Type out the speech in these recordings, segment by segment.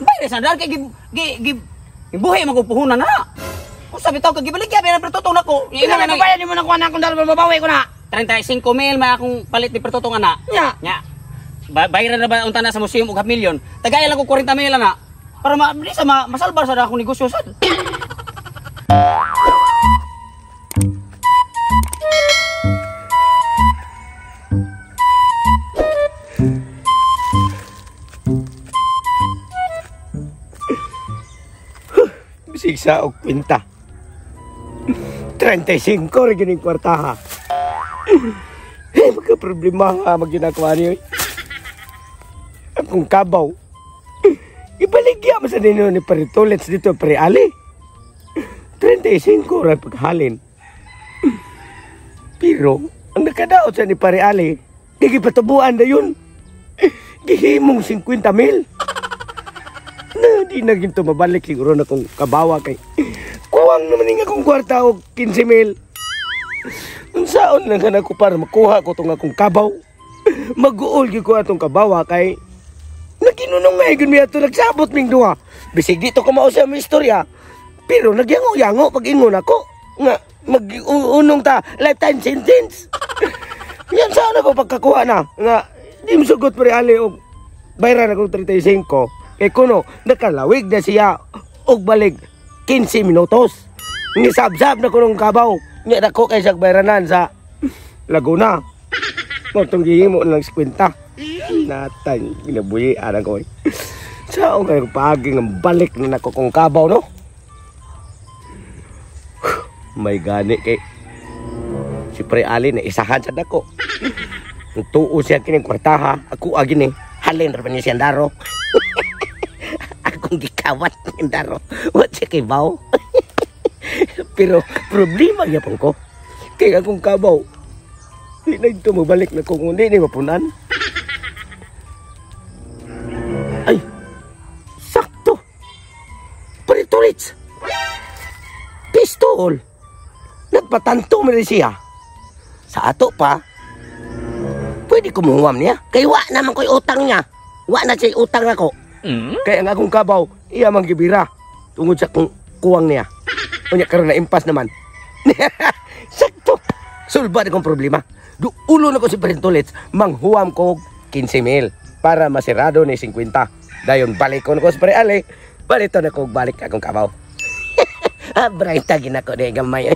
Bayra sa dar kay gibuhi magpuhunan na. Kung sabi tao kag gibalik ya pero tutong nako. Ina na bayad mo na kuha na akong daro mabawi ko na. 35,000 may akong palit ni pertutong ana. Nya. Nya. Bayra na ba unta na sa museum og 5,000,000. Tagay lang ko 40,000 na. Para masalbar sa akong negosyo sad. Siksa og kwinta. 35 rin yung kwartaha. Magka-problema nga mag-ginagawa niyo. Akong kabaw. Ibaligya mo sa ninyo ni Paritolets dito, Pare Ali. 35 rin paghalin. Pero, ang nakadaot sa ni Pare Ali, gigipatabuan na yun. Gihimong 50,000. Na di na ginto mabalik siguro na kung kabawa kay kuwang naman nga akong kwarta o 15,000. Unsaon lang ka ko para makuha ko itong akong kabaw. Mag-uol ko atong kabawa kay naginunong nga yun miya ito nagsabot ming duha. Bisig dito ko mausap ang istorya. Pero nagyango-yango pag ingon ako nga mag-unong ta lifetime sentence. Yan saan ako pagkakuha na nga di mo sugot Pare Ali o bayaran akong 35. Kay kuno, nakalawig na siya og balik 15 minutos. Nisabsab na kunong kabaw. Nga na ko kay siya bayranan sa Laguna. Matong gihimo lang 50. Natang ginabuhi anak ko. Saan kayo paaging ang balik na nako kong kabaw, no? May gani kay si Pare Ali na isahan sa dako. Tuo siya kining kwartaha. Ako agin eh. Halin ra niya siyang daro. Akong gikawat ng daro. What siya kay baw? Pero problema niya pong ko. Kaya akong kabaw. Di na ito mabalik na kung hindi ni mapunan. Ay! Sakto! Paritolits! Pistol! Nagpatanto mo rin siya. Sa ato pa, pwede kumuhuam niya. Kaya wa naman ko'y utang niya. Wa na siya utang ako. Kaya ang akong kabaw, iya mang gibira. Tungod sa kung kuwang niya. Unya karon na impas naman. Sakto. Sulba na kong problema. Ulo na ko si Paritolets, manghuam ko 15,000 para masirado ni 50. Dayon balik ko na ko sa Pare Ali. Balito na ko balik akong kabaw. Bright tagin ako na gamay.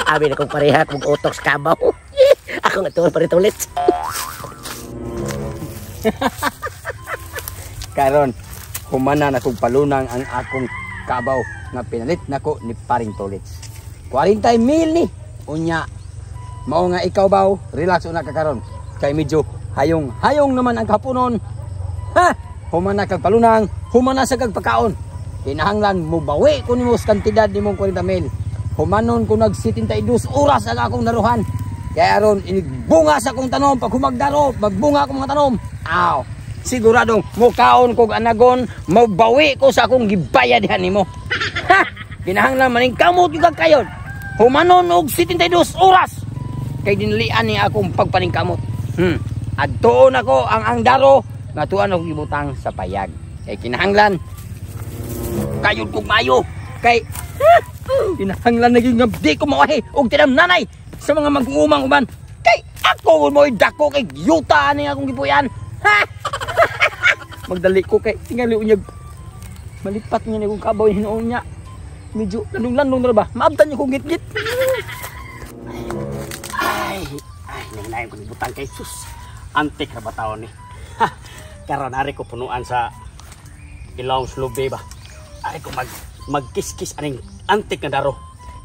Abi na kong pareha kong utok sa kabaw. Ako nga tuwan Paritolets. Karon humana na kong palunang ang akong kabaw nga pinalit nako ni Paring Tolets. 40,000 ni. Unya mao nga ikaw baw, relax una ka karon. Kay medyo hayong naman ang kapunon. Ha! Humana kag palunang, humana sa kag pagkaon. Kinahanglan mo bawi ko nimo sa kantidad nimong 40,000. Humanon ko nag 72 oras ang akong naruhan. Kaya aron inigbunga sa akong tanom pag humagdaro, magbunga akong mga tanom. Aw, siguradong mukaon kog anagon, mabawi ko sa akong gibaya dihan nimo. Ha! Kinahanglan maning kamot yung kagkayod. Humanon og 72 oras. Kay dinlian ni akong pagpaningkamot. Adtoon ako ang daro nga tuan og gibutang sa payag. Kay kinahanglan kayod kog mayo. Kay kinahanglan naging ngabdi ko mawahi og tinam nanay sa mga mag-uumang uban. Kay ako mo dako kay yuta ni akong gipuyan. Ha! Magdali ko kay tingali unyag. Malipat niya ni kong kabaw hinoon niya. Medyo landong-landong na ba? Maabtan niya kong git-git. Ay, nanginayin ko ni butang kay sus. Antik na ba taon ni? Ha! Karon ari ko punuan sa ilawang slobe ba? Ari ko magkiskis aning antik na daro.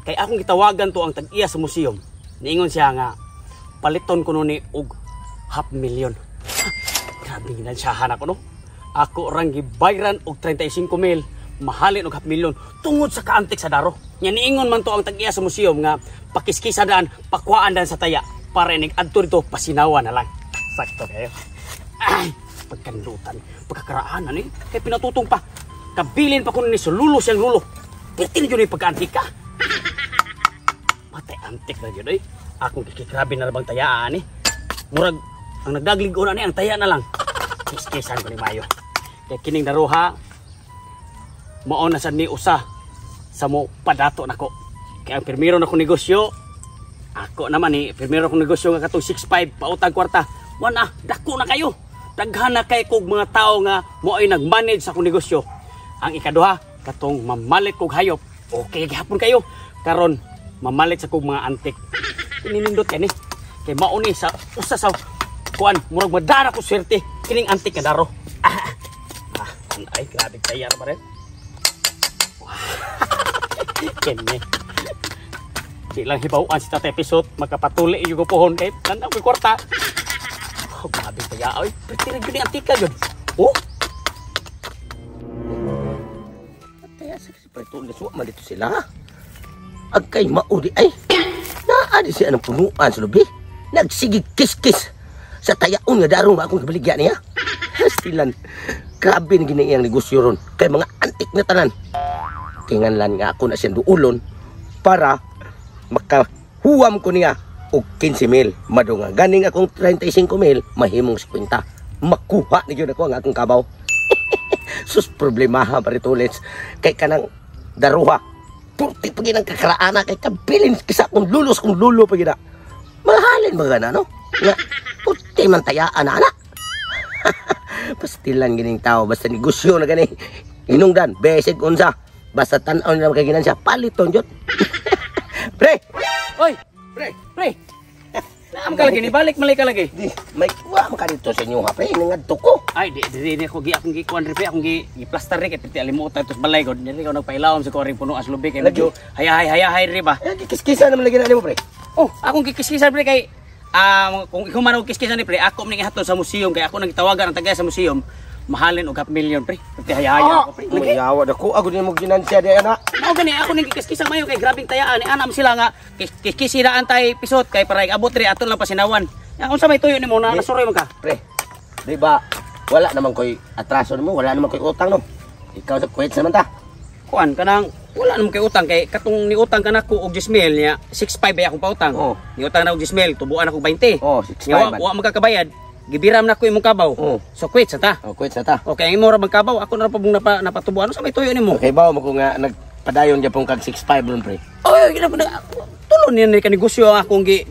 Kay akong gitawagan to ang tag-iya sa museum. Niingon siya nga paliton ko ni og 500,000. Grabe ginansyahan ako no. Ako orang gibayran og 35,000. Mahalin og 500,000 tungod sa kaantik sa daro. Nya niingon man to ang tag-iya sa museum nga pakiskisadaan, pakuaan dan sa taya para inig adto dito pasinawa na lang. Sakto kayo. Ay, pagkandutan, pagkakaraanan eh. Kay pinatutong pa. Kabilin pa ko ni sululo siyang lulo. Pitin yun yung pagka-antik ka. Matay antik na yun eh. Akong kikikrabi na labang tayaan eh. Murag, ang nagdagligo na ni ang taya na lang. Kiskisan ko ni Mayo. Kaya kining daruha, mao na sa ni usa sa mo padato nako. Kaya ang pirmiro na ko negosyo, ako naman ni pirmiro ko negosyo nga katong 6'5" pautang kwarta. Wala, dako na kayo. Daghan na kay kog mga tao nga mo ay nag-manage sa akong negosyo. Ang ikaduha, katong mamalit kog hayop. Okay, gihapon kayo. Karon mamalit sa kog mga antik. Ininindot kani. Kay mao ni sa usa sa kuan, murag madara ko swerte kining antik nga daro. Ay, grabe tayar pa rin. Kene. Di lang hibawaan si Tatay Pisot, magkapatuli yung gupuhon kay tanaw ko'y kwarta. Oh, grabe kaya. Ay, pwede rin yun yung antika yun. Oh? Kaya sa pagpatuloy na suwa dito sila. Ang kay maudi ay. Naadi siya ng punuan sa lubi. Nagsigig kis-kis sa tayaon nga darong akong kabaligyan niya. Hastilan. Grabe na ginayang negosyo ron. Kay mga antik na tanan. Tinganlan nga ako na siyang duulon para makahuwam ko niya og 15,000. Madunga ganing akong 35,000 mahimong 50. Makuha ni gyud ako ang akong kabaw. Sus problemaha paritulits kay kanang daruha. Purti pa ginang kakaraana kay kabilin kisa kung lulos kung lulo pa gina. Mahalin ba gana no? Nga purti man tayaan na anak. Pastilan gining tao basta negosyo na gani. Hinungdan besig unsa. Basta tan-aw nila makaginan siya paliton jud. Pre! Oy! Pre! Naam ka lagi, ni balik malay ka lagi. Di, may kuha maka dito sa inyo ha, pre. Nangadto ko. Ay, di ako akong gikuan rin, akong gi-plaster rin, kaya piti alimutan, tapos balay ko. Dili ko nagpailawom sa kuwaring puno as lubi, kaya medyo hayahay rin ba? Kikis-kisa naman lagi na mo, pre. Oh, akong kikiskisan pre, kay kung ikaw man ako kiskisan ni pre, ako man hatod sa museum, kaya ako nagtawagan ang tagay sa museum, mahalin og 500,000 pre. Piti hayaya ako pre. Yawa ako, ako din mo ginansya di ana. Mao gani ako ning kiskisan mayo kay grabing tayaan ni anam sila nga kiskisiraan tay Pisot kay para abot ri aton lang pasinawan. Ya unsa may tuyo nimo na nasuroy man ka? Pre. Di ba wala naman koy atraso nimo, wala naman koy utang no. Ikaw sa kwet naman ta. Kuan kanang wala naman kay utang kay katong ni utang kanako og 10,000 niya 6,500 ay akong pautang. Oh. Ni utang na og 10,000 tubuan ako 20. Oh, 6,500. Wa magkakabayad. Gibiram na ko imong kabaw. Oh. So quit sa ta. Oh, kwet sa ta. Okay, imo ra bang kabaw ako na ra pa mong napatubuan sa may tuyo nimo. Okay ba mo ko nga nagpadayon gyapon kag 6,500 nun pre. Oy, tulon ni ka negosyo ang akong gi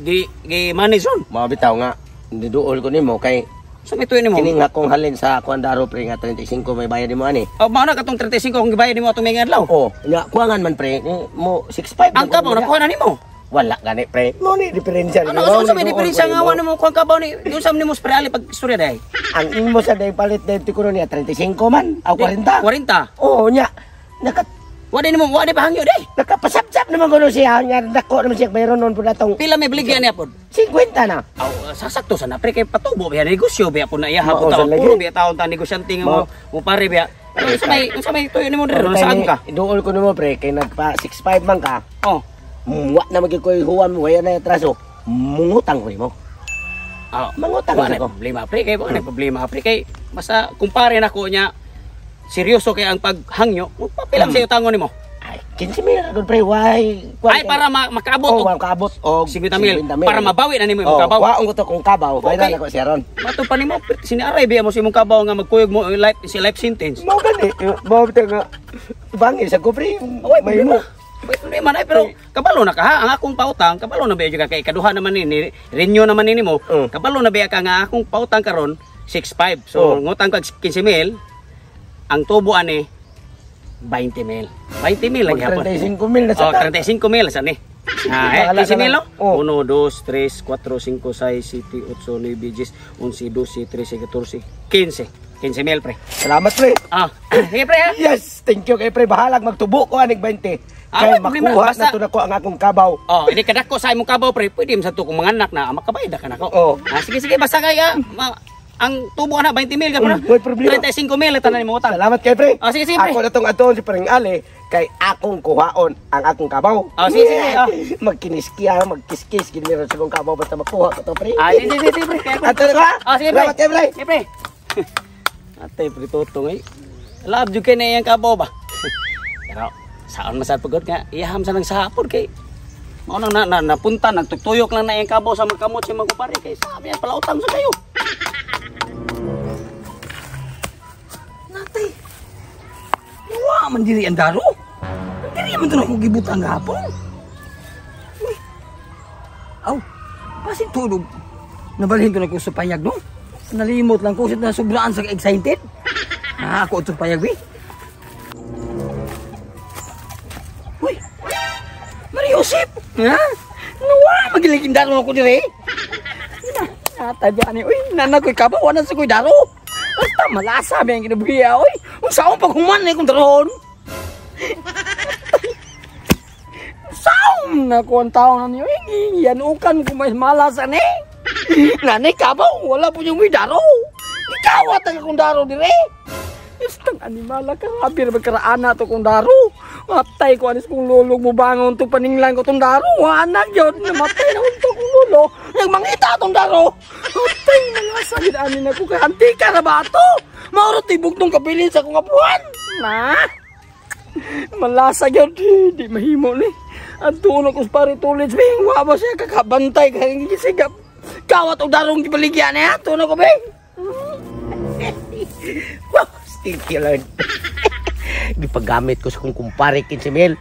manage on. Mabitaw nga niduol ko nimo kay Sa may tuyo nimo. kining akong halin sa kuandaro pre nga 35 may bayad nimo ani. Oh, mao na katong 35 akong gibayad nimo atong mga adlaw. Oh, nya kuangan man pre mo 6,500. Ang kabaw nakuha na nimo. Wala gani pre. Mo ni diferensya. Ano sa may diferensya nga wa nimo kuan kabaw ni usam nimo sprali pag istorya dai. Ang imo sa day palit dito ko niya 35 man, aw 40. 40. Oo nya. Wa di pahangyo dai. Nakapasapsap naman ko siya nya dako naman siya mayroon non pud atong Pila may beligyan niya pod. 50 na. Aw sasakto sana pre kay patubo biya negosyo biya pod na iya Mao, hapon taon sa lagi. puro biya taon ta negosyante nga mo pare biya. Unsa may tuyo nimo diri saan ka? Iduol ko nimo pre kay nagpa 6,500 man ka. Oh. Wa na magig koy huwam waya na atraso. Mungutang ko nimo. Mangutang Wala ko. problema pre kay wala problema pre kay basta kumpare nako nya seryoso kay ang paghangyo papilang sa iyo tangon nimo. Ay, 15,000 doon pre, why? Ay para makaabot Oh, makaabot og 50,000 para mabawi na nimo imong kabaw. Waong ko to kung kabaw, Okay. bayran ako siya ron. Mato pa nimo sinaray biya mo sa imong kabaw nga magkuyog mo life sentence. Mo gani, mo nga bangi sa ko pre. May mo. Problema na pero kabalo na ka ha ang akong pautang kabalo na biya ka kay kaduha naman ni renew naman ni mo kabalo na biya ka nga akong pautang karon 6,500 so ngutang ko 15,000 ang tubo ani 20,000 lang gyapon 35,000 na sa oh 35,000 sa ni ah 15,000 no Oh. 1 2 3 4 5 6 7 8 9 10 11 12 13 14 15,000 pre Salamat pre. sige pre ha Yes, thank you kay pre bahalag magtubo ko aning 20. Ah, Kay problema, makuha basta- na to nako ang akong kabaw. oh hindi kadako sa imong kabaw pre pwede mo sa to kung manganak na makabayad ka nako Oh. sige basta kay ang tubo na 20,000 ka na May problema. 35,000 tanan mo utang Salamat kay pre. Sige pre Ako na tong aton si Paring Ali kay akong kuhaon ang akong kabaw. sige Magkiniskiya, magkiskis giniro sa akong kabaw basta makuha ko to pre. sige pre kaya pre. Ato na ka? Sige pre Salamat kay pre. sige pre atay pre tutong ay love jud kay na iyang kabaw ba pero saan masad pagod nga iyaham sa nang sahapon kay mao nang napunta nagtutuyok lang na iyang kabaw sa magkamot si magkupare kay sabi yan palautang sa kayo natay wow Nawa man diri ang daro. Diri man to na ko gibutang gapon. Aw, pasin tulog. Nabalhin ko na ko sa payag, no? Nalimot lang ko na sobraan sa excited. Ako sa payag, Uy, Mariusip! Ha? Nawa, magiliging daro ako dire. Natadya ni, uy, nanak ko'y kabawa na sa ko'y daro. Basta malasa ba yung kinabuhiya, uy. Kung saan pag human na yung daroon. Saan na ko ang tao na niyo, yanukan ko may malasa ni. Nanay kabaw, wala po yung may daro. Ikawat ang akong daro dire. Istang animala ka, habir magkaraan na ito kong daro. Matay ko anis kong lulog mo bangon ito paninglan ko itong daro. Anak yun, namatay na ito kong lulo. Nagmangita itong daro. Matay, malasa ginanin ako kay antika na ba ito? Maurot tibog nung kabilin sa kong apuan. Na? Malasa yun, di mahimo ni. At tuno ko sa paritulit, bing, waba siya kakabantay kayong gisigap. Kawat o darong gibaligyan niya, tuno ko, bing. Wow, sticky Lord. Gipagamit ko sa kong kumpare 15,000.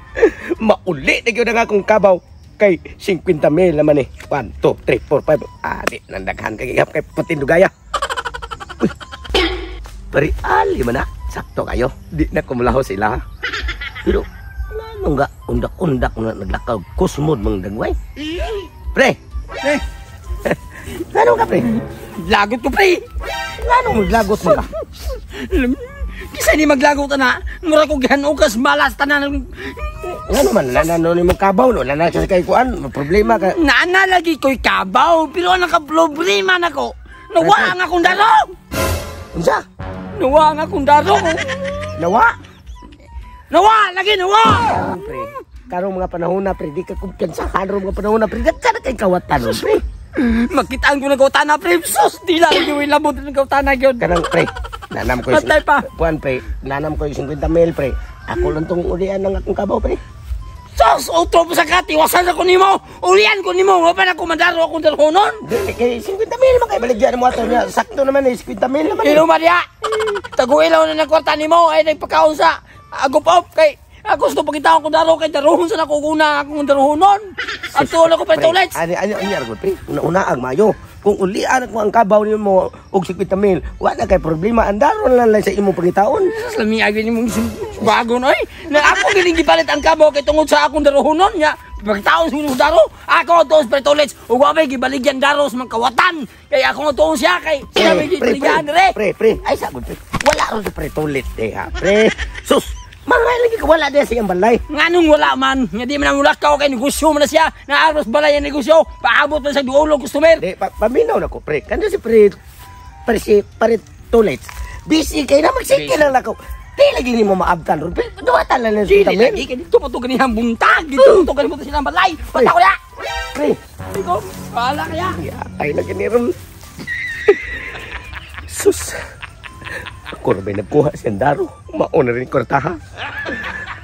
Mauli na yun na nga kong kabaw. Kay 50,000 naman eh. 1, 2, 3, 4, 5. Di, nandaghan kagigap kay Patindugaya. Uy, pari ali man na. Sakto kayo. Di na kumulaho sila. Pero, ano nga, undak-undak na naglakaw. Kusmod mga dagway. Pre! Pre! Ano ka, pre? Lagot ko, pre! Ano maglagot mo ka? Kisa di maglagot na. Mura ko gihanukas malas tanan. Ano man, nanano ni mong kabaw, no? Nanasa kay kuan, problema ka. Naana lagi ko'y kabaw, pero naka-problema na ko. Nawa ang akong daro! Unsa? Nawa ang akong daro! Nawa? Nawa! Lagi nawa! Pre, karong mga panahon na, pre, di ka kumpiyansahan ro mga panahon na, pre, ka na kay kawatan, no, pre. Makitaan ko na kautana, pre. Sus, di lang yung ilabot ng kautana yun. Kanang, pre, nanam ko yung... Patay pa. Puan, pre, nanam ko yung 50,000, pre. Ako lang tong ulian ng akong kabaw, pre. Sus, utro po sa kati. Wasan ako ni mo. Ulian ko ni mo. Wala na kumandaro akong darhonon. Dili, kay 50,000 naman kayo baligyan mo ato niya. Sakto naman eh, 50,000 naman. Ino, Maria. Taguilaw na ng kwarta ni mo. Ay, nagpakaon sa agop-op kay... Ako gusto pagkita akong daro kay darohon sa nakukuna akong darhonon. At tuwala ko pa ito ulit. Ano argot, pre? Una-unaag, mayo. Kung ulian ako ang kabaw niyo mo og 50,000, wala kay problema. Andaron lang sa imong pangitaon. Lami agad ni mong bago noy. Na ako giling gipalit ang kabaw kay tungod sa akong darohonon nya. Pagtaon sa imong daro, ako tuos pa ito ulit. Ug wabay gibaligyan daro sa mga kawatan. Kaya ako tuon siya kay sinabi gibaligyan dire. Pre. Ay sagot, pre. Wala ron sa pre tulit ha, pre. Sus. Mangay lagi ka wala din siyang balay. Nganong wala man? Nga di man ang mulakaw kay negosyo man na siya. Naaros balay ang negosyo. Paabot man sa duolong customer. Di, paminaw na ko, pre. Kanda si pre tulits. Busy kayo na magsikil lang ako. Di lagi ni mo maabtan ron. Duwatan lang Dili sa lagi kay dito pa to ganihang buntag. Dito to ganito silang balay. Pata ko ya. Pre. Ikaw, wala kaya. Ay na giniron. Sus. Ako na ba nagkuha siyang daro? Mauna rin kortaha.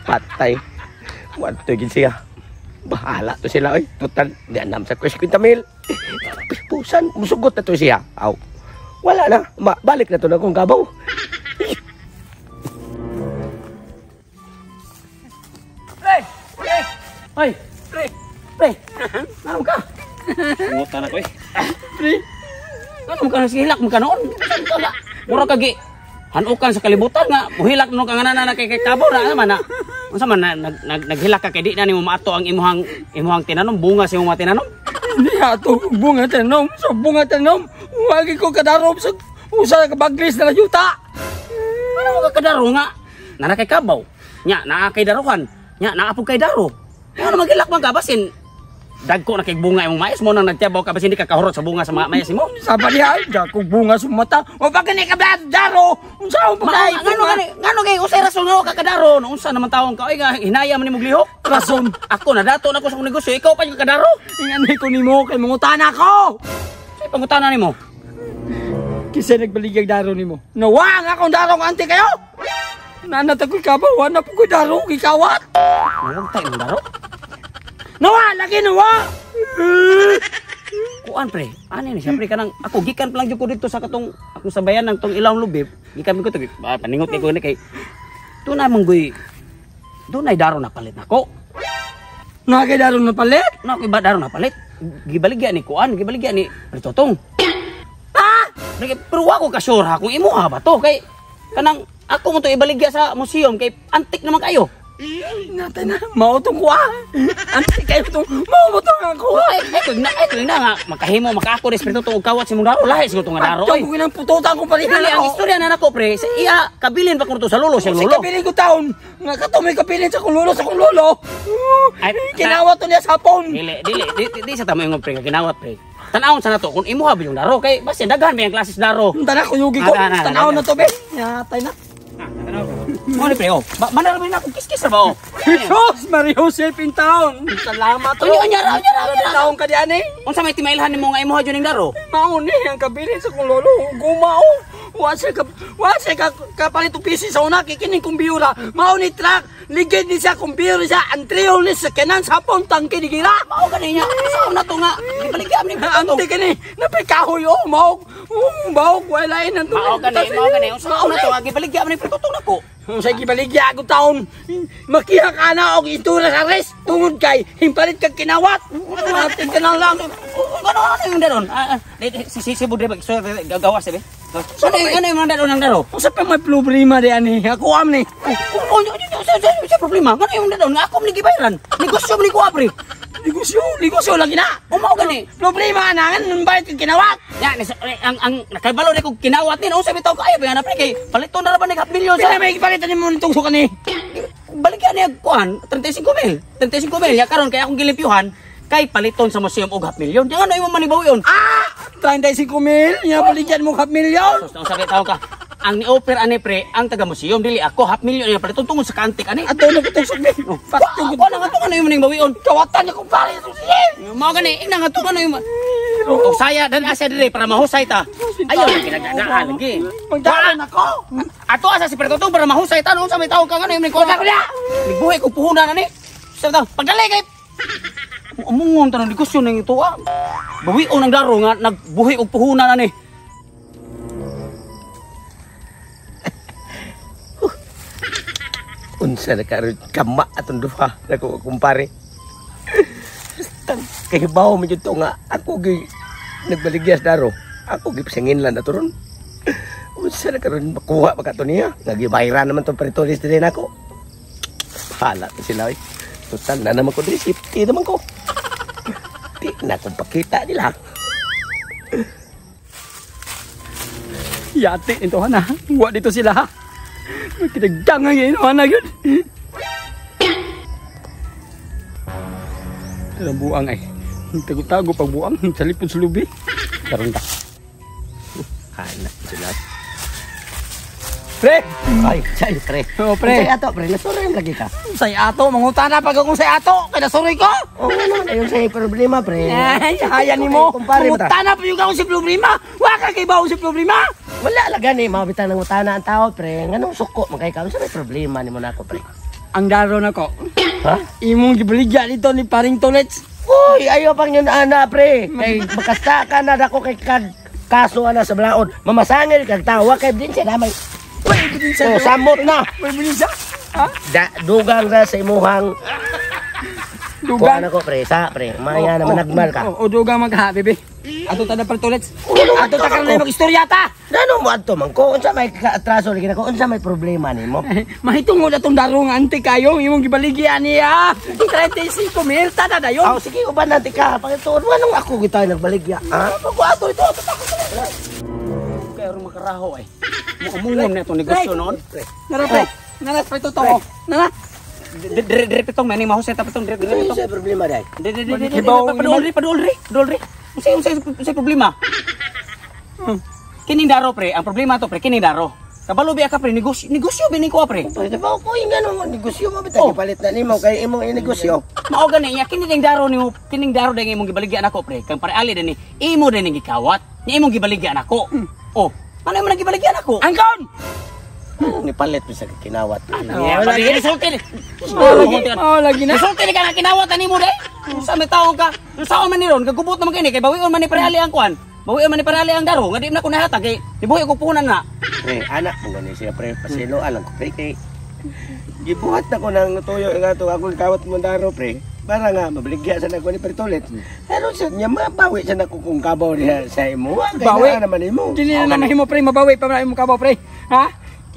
Patay. Wantugin siya. Bahala to sila, oy. Total, di anam sa 50,000. Pusan, musugot na to siya. Aw. Wala na. Balik na to na kong gabaw. Pre! Pre! Ano ka? Ngutan ako eh. Pre! Ano ka nasilak mo ka noon? Mura kagi. Hanukan sa kalibutan nga. Muhilak no kang na kay kabaw na naman na. Unsa man naghilak ka kay di na nimo maato ang imuhang tinanom bunga sa imong tinanom. Hindi ato bunga tinanom. So bunga tinanom. Wagi ko kadarop sa usa ka baglis na yuta. Ano ka kadaro nga? Nana kay kabaw. Nya naa kay daruhan. Nya naa pug kay daro. Ano maghilak man ka basin? Dagko na kay bunga imong mais mo nang nagtiabaw ka basin di ka kahurot sa bunga sa mais mo. Saba diha, dako bunga sa mata. O pa kani ka daro. Unsa mo pa Ngano kay usay rason nga ka kadaro? Unsa naman tawon ka oy nga hinaya man nimo glihok? rason? Ako na dato na ko sa negosyo, ikaw pa yung kadaro. Ingani ko nimo kay mangutana ko. Say pangutana nimo. Kisa nagbaligyag daro nimo. Nawa nga akong daro nga ante kayo. Nanatakoy ka ba? Wala po ko daro gikawat. Ano tayo ng daro? Nawa lagi nawa. Kuan pre, ani ni siya pre kanang ako gikan pa lang jud ko dito sa katong ako sa bayan ng tong Ilawng Lubib. Gikan ko to paningot ko ni kay Doon na manggoy. Doon ay daro na palit nako. Nga kay darong napalit? Na ko ba daro na palit? Gibaligya ni kuan, gibaligya ni Pritotong. Pero ako ka sure ha kung imo ha ba to kay kanang ako mo to ibaligya sa museum kay antik naman kayo. Natay na, mautong ko Antik kayo itong, mautong ako Ito na nga, makahimo, makako respeto to kawat si mong daro, lahi siguro itong daro. Ang kung pututan ko pa rin Ang istorya na nako pre, sa iya, kabilin pa kung to sa lolo, siyang Si lolo. kabilin ko taon, nga kato may kabilin sa kong lolo. Ay, Kinawat to niya sa hapon. Di sa tama yung pre, kinawat pre. Tanawon sa nato, kung imo habi yung daro, kay basta daghan ba yung klases daro. Tara ko yugi ko, tanaw na to be. Yatay na. Ano pre, oh, manalo na akong kiskis na ba, oh. Jesus, Maria Joseph in town. Salamat to. Unyara. Taong ka diyan eh. Unsa may timailhan nimo nga imo ha yung daro? Mauni ang kabilin sa kong lolo. Gumao. Wasa ka kapalit og pisi sa una kikining kong biura. Mauni truck. Ligid ni siya kong biura siya. Antriol ni sa kanan sa hapon tangke ni gira. Mao gani niya. Sa una to nga, gibaligyan ni Ante kani. Napikahoy oh. Maog. Wala inan to. Mao gani. Sa una to nga, gibaligyan ni Pritotong nako. Sa gibaligya ako taon. Makiha ka na og itura sa res. Tungod kay himpalit kag kinawat. Ating ka na lang. Ano yung daron? Si Budre gawas sabi. Ano yung daron ng daro? Usa pa may problema di ani. Ako am ni. Sa problema, ano yung daron? Nga ako ni gibayaran. Negosyo ni ko apre. Negosyo lagi na. Umao gani. Problema na nga bayad kag kinawat. Ya, ang nakabalo ni ko kinawat ni unsa bitaw kaayo ba na pre kay paliton na ra ba ni 5 milyon Sila sa may gipalitan nimo nitong suka ni. baligyan niya kuan 35,000. 35,000 ya karon kay akong gilimpyuhan kay paliton sa museum og 500,000. Di ano imo manibawi yon? 35,000 nya baligyan mo 500,000. So sabi tawo ka, ang ni-offer ani pre, ang taga museum dili ako 500,000 niya paliton tungod sa kantik ani. Ato na kitong sugi. Patungod na nga ano imo ning bawion. Kawatan niya kung pare ito siya. Mao gani ina nga ano imo. O saya dan asa dire para mahusay ta. Ayaw na kinagdaan lagi. Magdaan ako. Ato asa si Pritotong para mahusay ta no sa may tawo ka ano imo ning kuha. Nigbuhi ko puhunan ani. Sa tawo pagdali kay umungon ta ng negosyo ning ito ah. Bawion ang daro nga nagbuhi og puhunan ani. Unsa na karon kama atong duha nako kumpare. Kay bawo man jud to nga ako gi nagbaligyas daro. Ako gi pasangin lang naturon. Unsa na karon makuha pa kato niya. Nagibayran naman tong Pretolis din ako. Hala sila oy. Total na naman ko diri safety naman ko. Di na ko pakita nila. Yate ito na. Wa dito sila ha. Kinagdangan ngayon na yun. Ang buang ay. Tago-tago pag buang. Sa lipod sa lubi. Karoon ka. Hala sila. Pre! Ay, say pre. Oo, pre. Say ato pre, nasuray lagi ka. Say ato. Mangutana pag akong say ato. Kaya nasuroy ko. Oo naman, ayun say problema pre. Ay, haya ni mo. Kumpare ba ta? Mangutana pa yung ako si problema. Waka kay bawo si problema. Wala laga ni mabitan ng utana ang tao pre. Nganong suko man kay karon sa may problema nimo nako pre. Ang daro na ko. Ha? Imong gibaligya dito ni Paring Tolets. Uy, ayo pang yun ana pre. Kay makasta ka na dako kay kaso ana sa blaon. Mamasangil kag tawa kay din siya namay. Uy, din So samot na. May bulisa. Ha? Dugang ra sa imuhang kuha Dugang. na ko pre, sa pre. Maya naman nagmal ka. O dugang magha, bebe. Ato ta na Paring Tolets. Ato ta ka na mag-istorya ta. Gano mo adto man ko unsa may atraso lagi nako unsa may problema nimo? Mahitungod atong daro nga ante kayo. Imong gibaligya niya. 35,000 tada dayon. Aw sige uban natin ka. Pagtuon nganong ako kita nagbaligya. Ha? Pagwato ito. Kaya ron makaraho ay. Muumungom na itong negosyo noon. Nara pre. Nara pre to. Nara. Dire pitong may mahusay ta pitong dire pitong. Unsa problema dai? Padulri. Unsay problema? Kining daro pre, ang problema to pre, kining daro. Kabalo biya ka pre, negosyo bini ko pre. Pwede ba ko ingano negosyo mo bitay palit na nimo kay imong inegosyo. Mao gani ya kining daro nimo, kining daro dai imong gibaligyan ako pre. Kang pare ali dinhi, imo din gikawat, ni imong gibaligyan ako. Oh, ano imong gibaligyan ako? Angkon. Ni palit mo sa kinawat. Ya, pati resulti ni. Lagi na. Resulti ni ka kinawat ani mo dai. Sa may taong ka, sa man ni ron, kagubot naman kini kay bawion man ni pare ali ang kuan. Bawion man ni pare ali ang daro, nga di na ko nahatag kay dibuhi ko punan na. Pre, anak mo gani siya pre, pasilo alang ko pre kay Gibuhat na ko ng tuyo nga to akong kawat mandaro pre. Para nga mabaligya sa nako ni Pertolet. Pero sa niya mabawi sa nako kung kabaw niya sa imo. Bawi? Kaya naman imo. Dili na naman himo pre, mabawi pa na imong kabaw pre. Ha?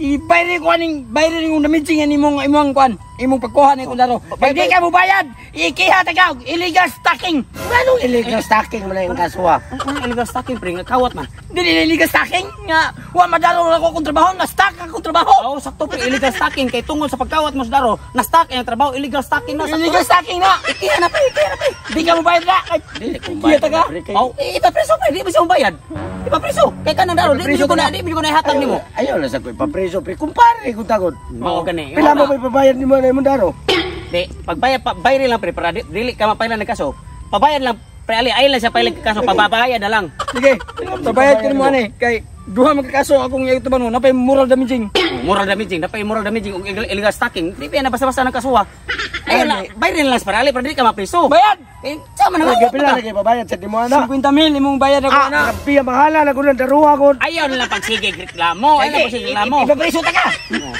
Ibayri ko aning bayri yung damaging imong kwan, imong pagkuha ni kundaro. Pag di ka mo bayad, ikiha tagaw, illegal stacking. Anong illegal stacking mo na yung kasuwa? Ano illegal stacking pre nga kawat man. Dili na illegal stacking nga wa madaro ako kung trabaho, na stack ako trabaho. Oo, sakto pre illegal stacking kay tungod sa pagkawat mo sa daro, na stack ang trabaho illegal stacking na. Illegal stacking na. Ikiha na pre. Di ka mo bayad na. Dili kung Ikiha taga. Oh, ipapreso pre, di ba siya bayad? Ipapreso. Kay kanang daro, di ko na ihatag nimo. Ayaw na sa ko ipapreso pre. Kumpare ko tagod. Mao gani. Pila mo pa ipabayad ni mo na imong daro? Di, pagbayad bayri lang pre para dili ka mapailan ng kaso. Pabayad lang pre ali ay lang siya pailan ng kaso, pababayad na lang. Sige, sabayad ka mo ani kay duha magkakaso akong yutuban mo, napay moral damaging. Moral damaging, napay moral damaging ug illegal stacking. Di pa na basta-basta ng kasuha. Ayun lang, bayri lang para ali para dili ka mapreso. Bayad. Eh, sama na Kaya nga. pila na kayo pabayad sa timo na? 50,000 imong bayad ako na. Kapiya mahala na ko ng daruha ko. Ayaw na lang pagsige reklamo. Ayaw na pagsige reklamo. Ipapreso ta ka.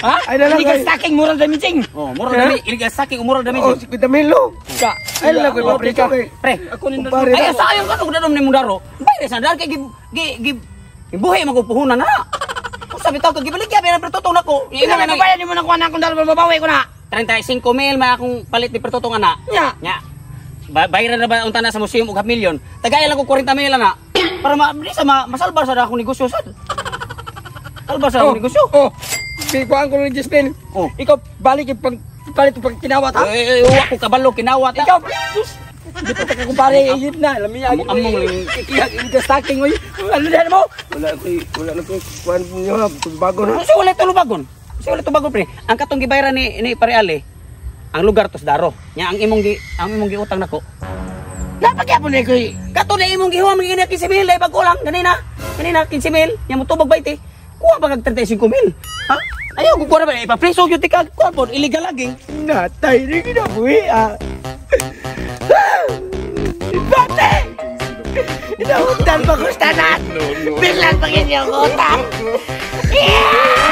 Ha? Ay, na lang, Illegal ay. stacking, moral damaging. Oh, moral damaging, illegal stacking ug moral Oh, damaging. 50,000 lo. Ka. Ay, lang ko ipapreso kay. Pre, Ako nin Kumpare ay na. sayang ka kung dadom ni mo daro. Bayri sa dar kay gibuhi man ko puhunan na. Kung sabi tao kag gibaligya pero pertotong nako. Ina na bayad mo na kuha na akong dalawa mabawi ko na. 35,000 man akong palit ni pertotong ana. Nya. Nya. Bayaran na ba unta na sa museum og 5,000,000? Tagay lang ko 40,000 na. Para masalbar sa akong negosyo sad. Salbar sa akong negosyo. Oh. Kuhaan ko ng Jispel. Oh. Ikaw balik yung palit pag kinawat ha. Uwa ko kabalo kinawat. Ikaw. Sus. Di pa ka kumpare igit na. Lamia. Among Ikaw stacking mo. Ano din mo? Wala na ko kuan niyo bago na. Si ulit tulubagon. Si ulit tulubagon pre. Ang katong gibayaran ni Pare Ali, ang lugar tos daro. Nya ang imong giutang nako. Napagyapon na ko. Kato na imong gihuam ng ina 15,000 lay bagulang ganina. Kanina 15,000 nya mo tubag 20. Kuha ba kag 35,000? Ha? Ayaw ko kuha ba ipapreso gyud tika kuha po illegal lagi. Natay ni kinabuhi ah. Bate! Inauntan pa ko sa tanan. Biglang pag inyong utang. Yeah!